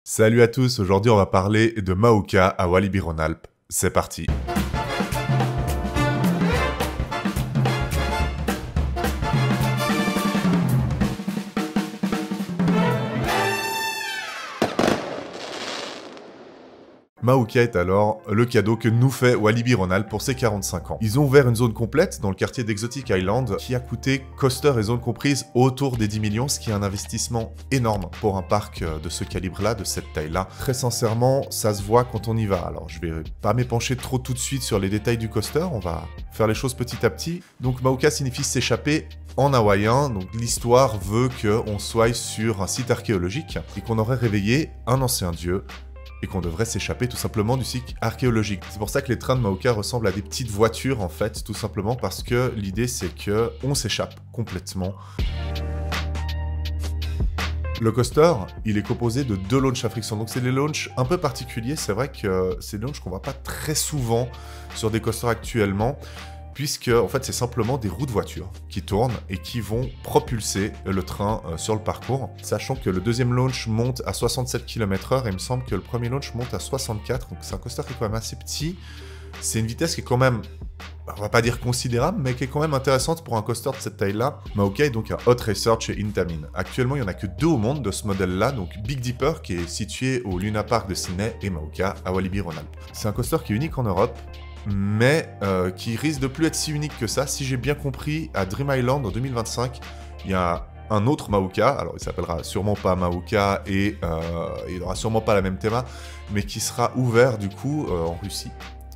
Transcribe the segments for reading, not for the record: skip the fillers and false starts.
Salut à tous, aujourd'hui on va parler de Mauka à Walibi-Rhône-Alpes. C'est parti. Mauka est alors le cadeau que nous fait Walibi-Rhône-Alpes pour ses 45 ans. Ils ont ouvert une zone complète dans le quartier d'Exotic Island qui a coûté, coaster et zone comprise, autour des 10 millions, ce qui est un investissement énorme pour un parc de ce calibre-là, de cette taille-là. Très sincèrement, ça se voit quand on y va. Alors je vais pas m'épancher trop tout de suite sur les détails du coaster, on va faire les choses petit à petit. Donc Mauka signifie s'échapper en hawaïen, donc l'histoire veut qu'on soit sur un site archéologique et qu'on aurait réveillé un ancien dieu et qu'on devrait s'échapper tout simplement du site archéologique. C'est pour ça que les trains de Mauka ressemblent à des petites voitures en fait, tout simplement parce que l'idée c'est que on s'échappe complètement. Le coaster, il est composé de 2 launches à friction, donc c'est des launches un peu particuliers, c'est vrai que c'est des launches qu'on voit pas très souvent sur des coasters actuellement, puisque en fait c'est simplement des roues de voiture qui tournent et qui vont propulser le train sur le parcours, sachant que le deuxième launch monte à 67 km/h et il me semble que le premier launch monte à 64, donc c'est un coaster qui est quand même assez petit. C'est une vitesse qui est quand même, on va pas dire considérable, mais qui est quand même intéressante pour un coaster de cette taille-là. Mauka est donc un hot racer chez Intamin. Actuellement, il n'y en a que 2 au monde de ce modèle-là, donc Big Dipper qui est situé au Luna Park de Sydney et Mauka à Walibi-Rhône-Alpes. C'est un coaster qui est unique en Europe, mais qui risque de plus être si unique que ça. Si j'ai bien compris, à Dream Island en 2025, il y a un autre Mauka, alors il s'appellera sûrement pas Mauka et il n'aura sûrement pas la même théma, mais qui sera ouvert du coup en Russie.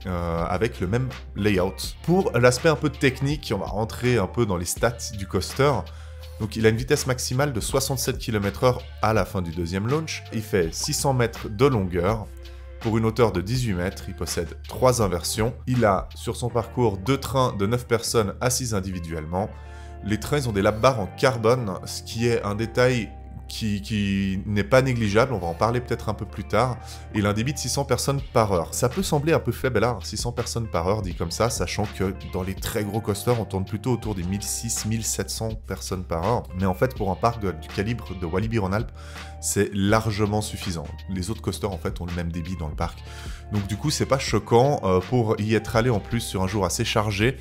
Avec le même layout. Pour l'aspect un peu technique, on va rentrer un peu dans les stats du coaster. Donc il a une vitesse maximale de 67 km/h à la fin du deuxième launch. Il fait 600 mètres de longueur. Pour une hauteur de 18 mètres, il possède 3 inversions. Il a sur son parcours 2 trains de 9 personnes assises individuellement. Les trains ils ont des lap bars en carbone, ce qui est un détail qui n'est pas négligeable, on va en parler peut-être un peu plus tard. Il a un débit de 600 personnes par heure. Ça peut sembler un peu faible là, 600 personnes par heure dit comme ça, sachant que dans les très gros coasters, on tourne plutôt autour des 1600-1700 personnes par heure. Mais en fait, pour un parc du calibre de Walibi-Rhône-Alpes, c'est largement suffisant. Les autres coasters, en fait, ont le même débit dans le parc. Donc du coup, c'est pas choquant. Pour y être allé en plus sur un jour assez chargé,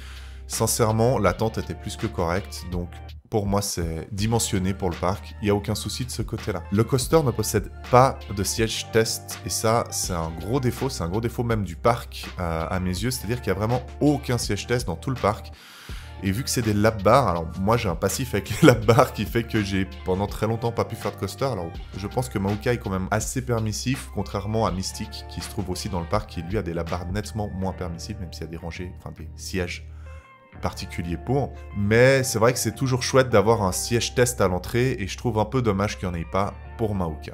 sincèrement, l'attente était plus que correcte. Donc pour moi, c'est dimensionné pour le parc. Il n'y a aucun souci de ce côté-là. Le coaster ne possède pas de siège test. Et ça, c'est un gros défaut. C'est un gros défaut même du parc à mes yeux. C'est-à-dire qu'il n'y a vraiment aucun siège test dans tout le parc. Et vu que c'est des lap bars, alors moi j'ai un passif avec les lap bars qui fait que j'ai pendant très longtemps pas pu faire de coaster. Alors je pense que Mauka est quand même assez permissif, contrairement à Mystic qui se trouve aussi dans le parc, qui lui a des lap bars nettement moins permissifs, même s'il y a des rangées, enfin des sièges particulier pour, mais c'est vrai que c'est toujours chouette d'avoir un siège test à l'entrée et je trouve un peu dommage qu'il n'y en ait pas pour Mauka.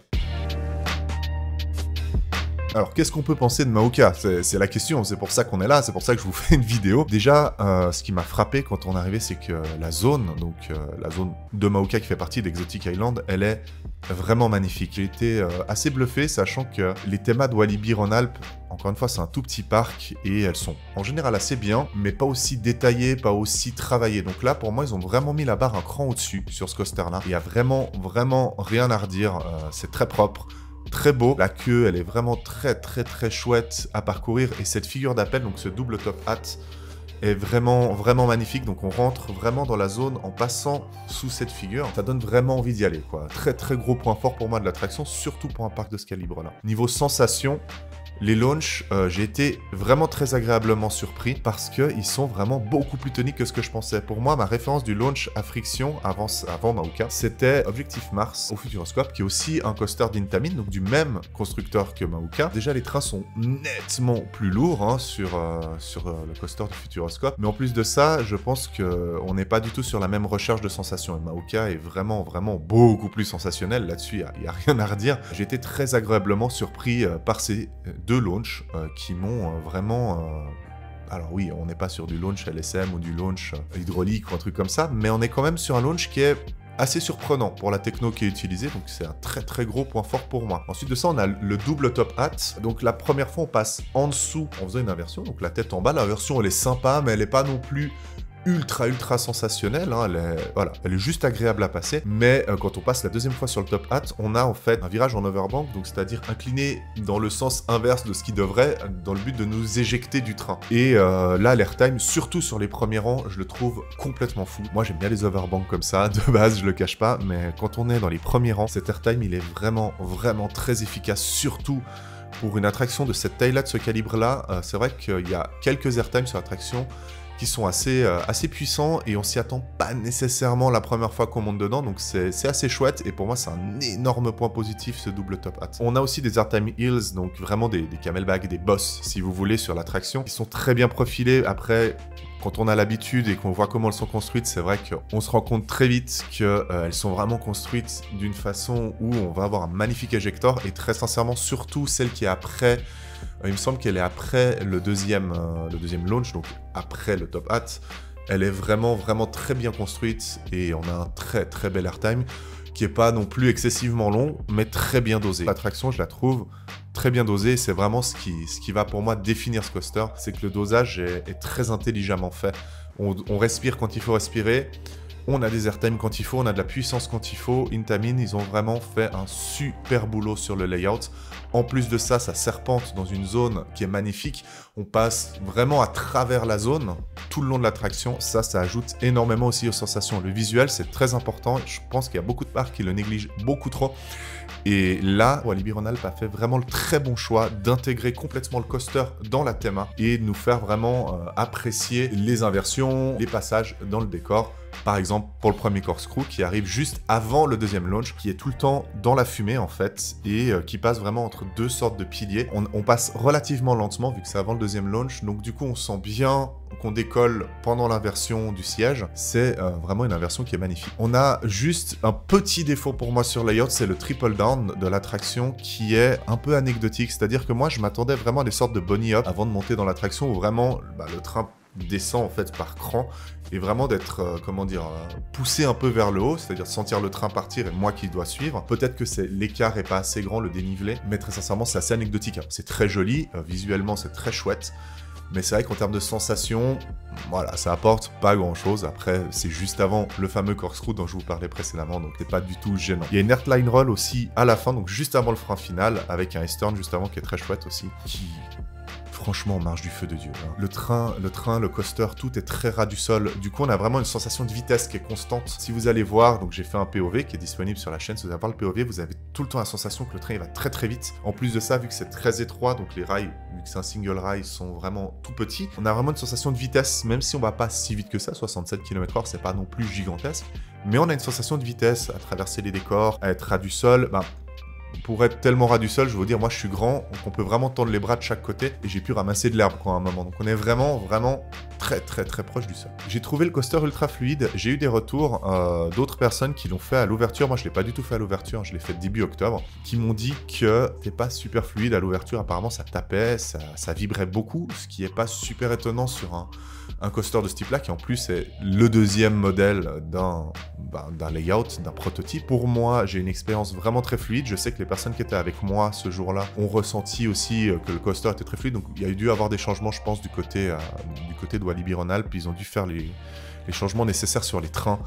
Alors, qu'est-ce qu'on peut penser de Mauka? C'est la question, c'est pour ça qu'on est là, c'est pour ça que je vous fais une vidéo. Déjà, ce qui m'a frappé quand on est arrivé, c'est que la zone, donc la zone de Mauka qui fait partie d'Exotic Island, elle est vraiment magnifique. J'ai été assez bluffé, sachant que les thémas de Walibi-Rhône-Alpes, encore une fois, c'est un tout petit parc et elles sont en général assez bien, mais pas aussi détaillées, pas aussi travaillées. Donc là, pour moi, ils ont vraiment mis la barre un cran au-dessus sur ce coaster-là. Il y a vraiment rien à redire, c'est très propre. Très beau, la queue elle est vraiment très chouette à parcourir et cette figure d'appel, donc ce double top hat est vraiment magnifique, donc on rentre vraiment dans la zone en passant sous cette figure, ça donne vraiment envie d'y aller quoi. Très gros point fort pour moi de l'attraction, surtout pour un parc de ce calibre là. Niveau sensation, les launchs, j'ai été vraiment très agréablement surpris parce qu'ils sont vraiment beaucoup plus toniques que ce que je pensais. Pour moi, ma référence du launch à friction avant Mauka, c'était Objectif Mars au Futuroscope, qui est aussi un coaster d'Intamin, donc du même constructeur que Mauka. Déjà, les trains sont nettement plus lourds hein, sur le coaster du Futuroscope, mais en plus de ça, je pense qu'on n'est pas du tout sur la même recherche de sensations. Et Mauka est vraiment beaucoup plus sensationnel. Là-dessus, il n'y a rien à redire. J'ai été très agréablement surpris par ces 2 launchs qui m'ont vraiment... Alors oui, on n'est pas sur du launch LSM ou du launch hydraulique ou un truc comme ça, mais on est quand même sur un launch qui est assez surprenant pour la techno qui est utilisée, donc c'est un très gros point fort pour moi. Ensuite de ça, on a le double top hat. Donc la première fois, on passe en dessous en faisant une inversion, donc la tête en bas. L'inversion, elle est sympa, mais elle n'est pas non plus ultra sensationnelle, hein. Voilà, elle est juste agréable à passer, mais quand on passe la deuxième fois sur le top hat, on a en fait un virage en overbank, donc c'est-à-dire incliné dans le sens inverse de ce qui devrait, dans le but de nous éjecter du train. Et là, l'airtime, surtout sur les premiers rangs, je le trouve complètement fou. Moi, j'aime bien les overbanks comme ça, de base, je le cache pas, mais quand on est dans les premiers rangs, cet airtime, il est vraiment très efficace, surtout pour une attraction de cette taille-là, de ce calibre-là. C'est vrai qu'il y a quelques airtimes sur l'attraction qui sont assez puissants et on s'y attend pas nécessairement la première fois qu'on monte dedans, donc c'est assez chouette et pour moi c'est un énorme point positif ce double top hat. On a aussi des airtime hills, donc vraiment des camelbacks, des boss si vous voulez sur l'attraction, qui sont très bien profilés. Après, quand on a l'habitude et qu'on voit comment elles sont construites, c'est vrai qu'on se rend compte très vite qu'elles sont vraiment construites d'une façon où on va avoir un magnifique éjecteur et très sincèrement, surtout celle qui est après, il me semble qu'elle est après le deuxième launch, donc après le top hat. Elle est vraiment très bien construite et on a un très bel airtime qui est pas non plus excessivement long, mais très bien dosé. L'attraction, je la trouve très bien dosée, c'est vraiment ce qui va pour moi définir ce coaster, c'est que le dosage est très intelligemment fait. On respire quand il faut respirer, on a des airtime quand il faut, on a de la puissance quand il faut. Intamin, ils ont vraiment fait un super boulot sur le layout. En plus de ça, ça serpente dans une zone qui est magnifique. On passe vraiment à travers la zone tout le long de l'attraction. Ça ajoute énormément aussi aux sensations. Le visuel, c'est très important. Je pense qu'il y a beaucoup de parcs qui le négligent beaucoup trop. Et là, Walibi Rhône-Alpes a fait vraiment le très bon choix d'intégrer complètement le coaster dans la théma et de nous faire vraiment apprécier les inversions, les passages dans le décor. Par exemple, pour le premier corkscrew qui arrive juste avant le deuxième launch, qui est tout le temps dans la fumée en fait, et qui passe vraiment entre deux sortes de piliers. On passe relativement lentement vu que c'est avant le deuxième launch, donc du coup on sent bien qu'on décolle pendant l'inversion du siège. C'est vraiment une inversion qui est magnifique. On a juste un petit défaut pour moi sur layout, c'est le triple down de l'attraction qui est un peu anecdotique. C'est-à-dire que moi je m'attendais vraiment à des sortes de bunny hop avant de monter dans l'attraction où vraiment le train descend en fait par cran et vraiment d'être poussé un peu vers le haut, c'est-à-dire sentir le train partir et moi qui dois suivre. Peut-être que l'écart est pas assez grand, le dénivelé, mais très sincèrement c'est assez anecdotique. C'est très joli, visuellement c'est très chouette, mais c'est vrai qu'en termes de sensations, voilà, ça apporte pas grand-chose. Après, c'est juste avant le fameux corkscrew dont je vous parlais précédemment, donc c'est pas du tout gênant. Il y a une airline roll aussi à la fin, donc juste avant le frein final, avec un S-turn juste avant qui est très chouette aussi, qui franchement marche du feu de Dieu. Hein. Le train, le coaster, tout est très ras du sol. Du coup, on a vraiment une sensation de vitesse qui est constante. Si vous allez voir, donc j'ai fait un POV qui est disponible sur la chaîne. Si vous allez voir le POV, vous avez tout le temps la sensation que le train il va très vite. En plus de ça, vu que c'est très étroit, donc les rails, vu que c'est un single rail, sont vraiment tout petits. On a vraiment une sensation de vitesse, même si on va pas si vite que ça. 67 km/h, c'est pas non plus gigantesque. Mais on a une sensation de vitesse à traverser les décors, à être ras du sol. Pour être tellement ras du sol, je veux dire, moi je suis grand, donc on peut vraiment tendre les bras de chaque côté et j'ai pu ramasser de l'herbe à un moment. Donc on est vraiment très proche du sol. J'ai trouvé le coaster ultra fluide, j'ai eu des retours d'autres personnes qui l'ont fait à l'ouverture. Moi je l'ai pas du tout fait à l'ouverture, je l'ai fait début octobre, qui m'ont dit que c'était pas super fluide à l'ouverture. Apparemment ça tapait, ça vibrait beaucoup, ce qui est pas super étonnant sur un coaster de ce type-là, qui en plus est le deuxième modèle d'un layout, d'un prototype. Pour moi, j'ai une expérience vraiment très fluide. Je sais que les personnes qui étaient avec moi ce jour-là ont ressenti aussi que le coaster était très fluide. Donc il y a dû avoir des changements, je pense, du côté de Walibi Rhône-Alpes. Ils ont dû faire les changements nécessaires sur les trains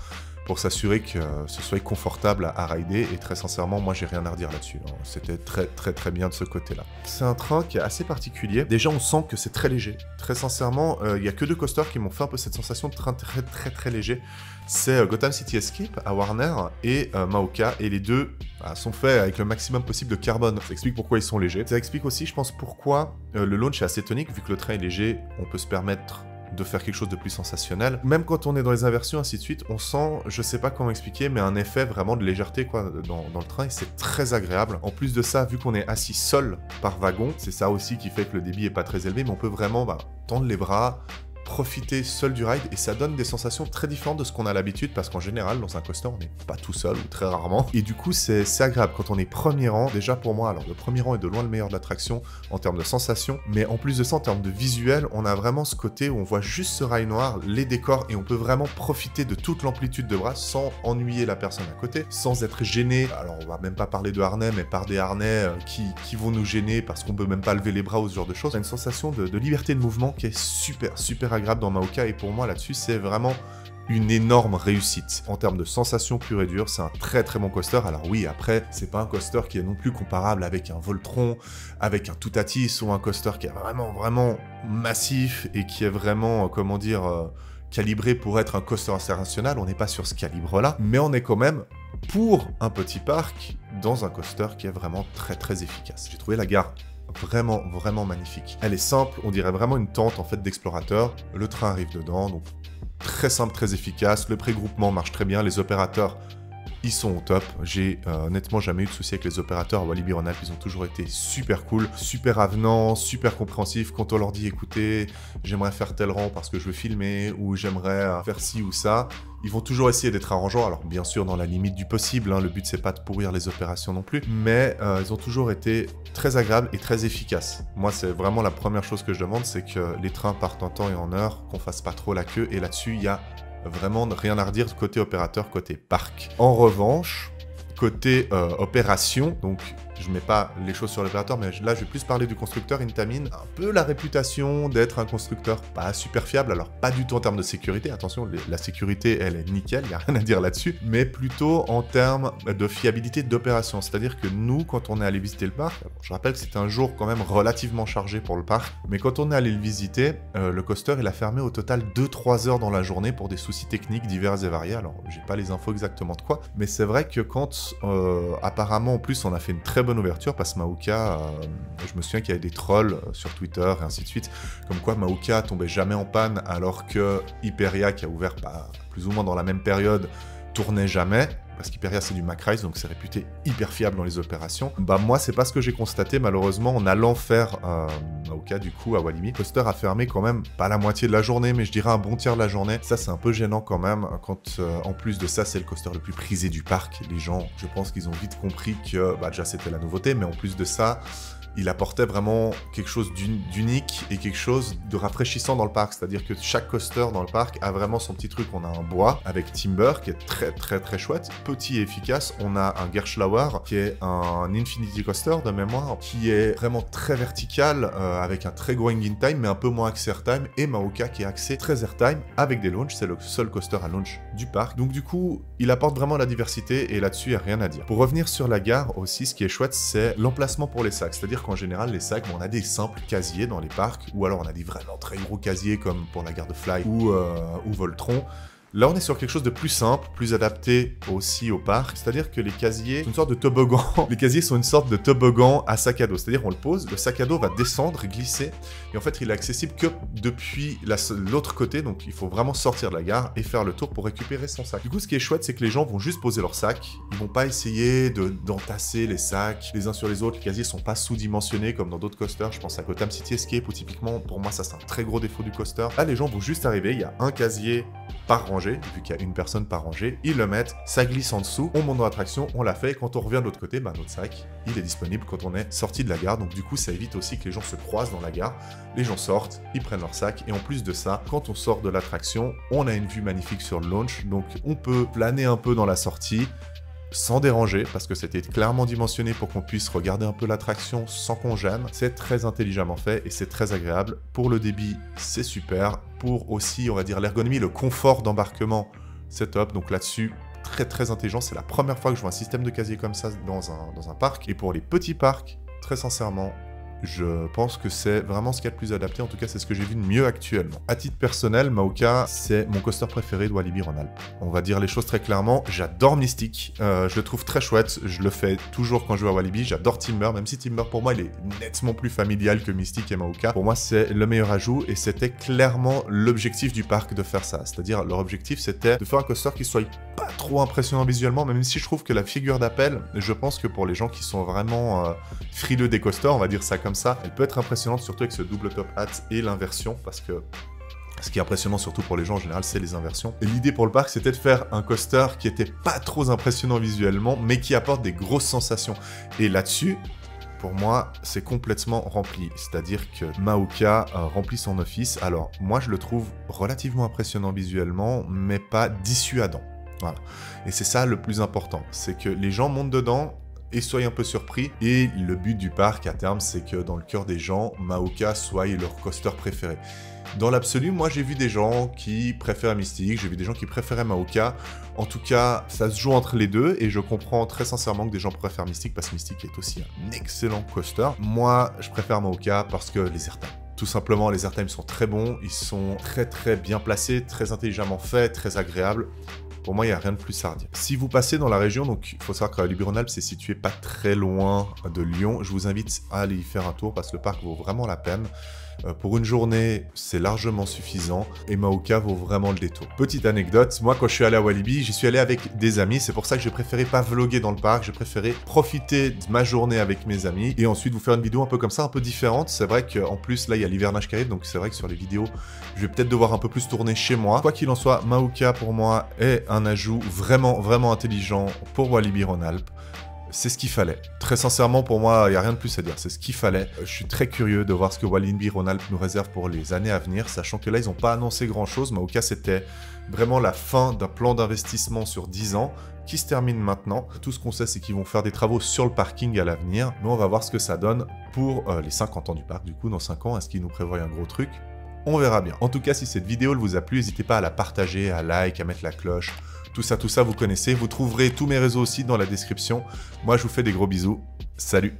pour s'assurer que ce soit confortable à rider. Et très sincèrement, moi, j'ai rien à redire là-dessus. C'était très bien de ce côté-là. C'est un train qui est assez particulier. Déjà, on sent que c'est très léger. Très sincèrement, il n'y a que deux coasters qui m'ont fait un peu cette sensation de train très léger. C'est Gotham City Escape à Warner et Maoka. Et les deux sont faits avec le maximum possible de carbone. Ça explique pourquoi ils sont légers. Ça explique aussi, je pense, pourquoi le launch est assez tonique. Vu que le train est léger, on peut se permettre de faire quelque chose de plus sensationnel. Même quand on est dans les inversions, ainsi de suite, on sent, je sais pas comment expliquer, mais un effet vraiment de légèreté dans le train, et c'est très agréable. En plus de ça, vu qu'on est assis seul par wagon, c'est ça aussi qui fait que le débit est pas très élevé, mais on peut vraiment tendre les bras, profiter seul du ride, et ça donne des sensations très différentes de ce qu'on a l'habitude, parce qu'en général, dans un coaster, on n'est pas tout seul, ou très rarement, et du coup, c'est agréable. Quand on est premier rang, déjà pour moi, alors le premier rang est de loin le meilleur de l'attraction en termes de sensations, mais en plus de ça, en termes de visuel, on a vraiment ce côté où on voit juste ce rail noir, les décors, et on peut vraiment profiter de toute l'amplitude de bras sans ennuyer la personne à côté, sans être gêné. Alors, on va même pas parler de harnais, mais par des harnais qui vont nous gêner parce qu'on peut même pas lever les bras ou ce genre de choses. On a une sensation de liberté de mouvement qui est super super agréable dans Maoka et pour moi là-dessus c'est vraiment une énorme réussite. En termes de sensations pure et dure, c'est un très très bon coaster. Alors oui, après, c'est pas un coaster qui est non plus comparable avec un Voltron, avec un Toutatis ou un coaster qui est vraiment massif et qui est vraiment, comment dire, calibré pour être un coaster international. On n'est pas sur ce calibre-là, mais on est quand même pour un petit parc dans un coaster qui est vraiment très très efficace. J'ai trouvé la gare vraiment magnifique. Elle est simple, on dirait vraiment une tente en fait d'explorateur. Le train arrive dedans, donc très simple, très efficace. Le pré-groupement marche très bien. Les opérateurs, ils sont au top. J'ai honnêtement jamais eu de souci avec les opérateurs à Walibi Rhône-Alpes. Ils ont toujours été super cool, super avenants, super compréhensifs. Quand on leur dit, écoutez, j'aimerais faire tel rang parce que je veux filmer, ou j'aimerais faire ci ou ça, ils vont toujours essayer d'être arrangeants. Alors bien sûr, dans la limite du possible, hein. Le but, c'est pas de pourrir les opérations non plus. Mais ils ont toujours été très agréables et très efficaces. Moi, c'est vraiment la première chose que je demande, c'est que les trains partent en temps et en heure, qu'on fasse pas trop la queue. Et là-dessus, il y a vraiment rien à redire côté opérateur, côté parc. En revanche, côté opération, donc je mets pas les choses sur l'opérateur, mais là je vais plus parler du constructeur. Intamin a un peu la réputation d'être un constructeur pas super fiable, alors pas du tout en termes de sécurité, attention, la sécurité elle est nickel, il n'y a rien à dire là-dessus, mais plutôt en termes de fiabilité d'opération, c'est-à-dire que nous, quand on est allé visiter le parc, alors, je rappelle que c'était un jour quand même relativement chargé pour le parc, mais quand on est allé le visiter, le coaster il a fermé au total 2-3 heures dans la journée pour des soucis techniques divers et variés, alors j'ai pas les infos exactement de quoi, mais c'est vrai que quand apparemment en plus on a fait une très bonne ouverture, parce que Maoka, je me souviens qu'il y avait des trolls sur Twitter et ainsi de suite, comme quoi Maoka tombait jamais en panne alors que Hyperia, qui a ouvert plus ou moins dans la même période, tournait jamais, parce qu'Hyperia c'est du Macrise, donc c'est réputé hyper fiable dans les opérations. Bah moi c'est pas ce que j'ai constaté malheureusement en allant faire Maoka du coup à Walibi. Le coaster a fermé quand même pas la moitié de la journée, mais je dirais un bon tiers de la journée. Ça c'est un peu gênant quand même, quand en plus de ça c'est le coaster le plus prisé du parc. Les gens, je pense qu'ils ont vite compris que déjà c'était la nouveauté, mais en plus de ça, il apportait vraiment quelque chose d'unique et quelque chose de rafraîchissant dans le parc. C'est-à-dire que chaque coaster dans le parc a vraiment son petit truc. On a un bois avec Timber qui est très chouette, petit et efficace. On a un Gerschlauer qui est un Infinity Coaster de mémoire, qui est vraiment très vertical avec un très going in time mais un peu moins axé airtime. Et Maoka qui est axé très airtime avec des launches. C'est le seul coaster à launch du parc. Donc du coup, il apporte vraiment la diversité et là-dessus, il n'y a rien à dire. Pour revenir sur la gare aussi, ce qui est chouette, c'est l'emplacement pour les sacs. C'est-à-dire qu'en général, les sacs, on a des simples casiers dans les parcs, ou alors on a des vraiment très gros casiers comme pour la gare de Fly ou Voltron. Là, on est sur quelque chose de plus simple, plus adapté aussi au parc. C'est-à-dire que les casiers sont une sorte de toboggan. Les casiers sont une sorte de toboggan à sac à dos. C'est-à-dire on le pose, le sac à dos va descendre, glisser, et en fait, il est accessible que depuis l'autre côté. Donc, il faut vraiment sortir de la gare et faire le tour pour récupérer son sac. Du coup, ce qui est chouette, c'est que les gens vont juste poser leur sac. Ils vont pas essayer d'entasser les sacs les uns sur les autres. Les casiers sont pas sous-dimensionnés comme dans d'autres coasters. Je pense à Gotham City Escape où typiquement, pour moi, ça c'est un très gros défaut du coaster. Là, les gens vont juste arriver. Il y a un casier par rangée, vu qu'il y a une personne par rangée, ils le mettent, ça glisse en dessous, on monte dans l'attraction, on l'a fait, et quand on revient de l'autre côté, notre sac, il est disponible quand on est sorti de la gare, donc du coup ça évite aussi que les gens se croisent dans la gare, les gens sortent, ils prennent leur sac, et en plus de ça, quand on sort de l'attraction, on a une vue magnifique sur le launch, donc on peut planer un peu dans la sortie, sans déranger, parce que c'était clairement dimensionné pour qu'on puisse regarder un peu l'attraction sans qu'on gêne. C'est très intelligemment fait et c'est très agréable. Pour le débit, c'est super. Pour aussi, on va dire, l'ergonomie, le confort d'embarquement, c'est top. Donc là-dessus, très intelligent. C'est la première fois que je vois un système de casier comme ça dans un parc. Et pour les petits parcs, très sincèrement, je pense que c'est vraiment ce qu'il y a de plus adapté. En tout cas, c'est ce que j'ai vu de mieux actuellement. À titre personnel, Maoka, c'est mon coaster préféré de Walibi Rhône-Alpes. On va dire les choses très clairement. J'adore Mystique. Je le trouve très chouette. Je le fais toujours quand je vais à Walibi. J'adore Timber, même si Timber, pour moi, il est nettement plus familial que Mystique et Maoka. Pour moi, c'est le meilleur ajout et c'était clairement l'objectif du parc de faire ça. C'est-à-dire, leur objectif, c'était de faire un coaster qui soit pas trop impressionnant visuellement, même si je trouve que la figure d'appel, je pense que pour les gens qui sont vraiment frileux des coasters, on va dire ça comme ça, elle peut être impressionnante, surtout avec ce double top hat et l'inversion, parce que ce qui est impressionnant surtout pour les gens en général, c'est les inversions. Et l'idée pour le parc, c'était de faire un coaster qui était pas trop impressionnant visuellement, mais qui apporte des grosses sensations. Et là-dessus, pour moi, c'est complètement rempli. C'est-à-dire que Maoka remplit son office. Alors, moi, je le trouve relativement impressionnant visuellement, mais pas dissuadant. Voilà. Et c'est ça le plus important, c'est que les gens montent dedans, et soyez un peu surpris. Et le but du parc à terme, c'est que dans le cœur des gens, Maoka soit leur coaster préféré. Dans l'absolu, moi j'ai vu des gens qui préfèrent Mystic, j'ai vu des gens qui préféraient Maoka. En tout cas, ça se joue entre les deux et je comprends très sincèrement que des gens préfèrent Mystic parce que Mystic est aussi un excellent coaster. Moi, je préfère Maoka parce que les airtime. Tout simplement, les airtime sont très bons, ils sont très bien placés, très intelligemment faits, très agréables. Pour moi, il n'y a rien de plus à redire. Si vous passez dans la région, donc il faut savoir que Walibi Rhône-Alpes, c'est situé pas très loin de Lyon. Je vous invite à aller y faire un tour parce que le parc vaut vraiment la peine. Pour une journée, c'est largement suffisant et Maoka vaut vraiment le détour. Petite anecdote, moi quand je suis allé à Walibi, j'y suis allé avec des amis, c'est pour ça que j'ai préféré pas vlogger dans le parc, j'ai préféré profiter de ma journée avec mes amis et ensuite vous faire une vidéo un peu comme ça, un peu différente. C'est vrai qu'en plus là il y a l'hivernage qui arrive, donc c'est vrai que sur les vidéos, je vais peut-être devoir un peu plus tourner chez moi. Quoi qu'il en soit, Maoka pour moi est un ajout vraiment intelligent pour Walibi Rhône-Alpes. C'est ce qu'il fallait. Très sincèrement, pour moi, il n'y a rien de plus à dire. C'est ce qu'il fallait. Je suis très curieux de voir ce que Walibi Rhône-Alpes nous réserve pour les années à venir, sachant que là, ils n'ont pas annoncé grand-chose. Maoka, c'était vraiment la fin d'un plan d'investissement sur 10 ans qui se termine maintenant. Tout ce qu'on sait, c'est qu'ils vont faire des travaux sur le parking à l'avenir. Mais on va voir ce que ça donne pour les 50 ans du parc. Du coup, dans 5 ans, est-ce qu'ils nous prévoient un gros truc? On verra bien. En tout cas, si cette vidéo vous a plu, n'hésitez pas à la partager, à like, à mettre la cloche. Tout ça, vous connaissez. Vous trouverez tous mes réseaux aussi dans la description. Moi, je vous fais des gros bisous. Salut!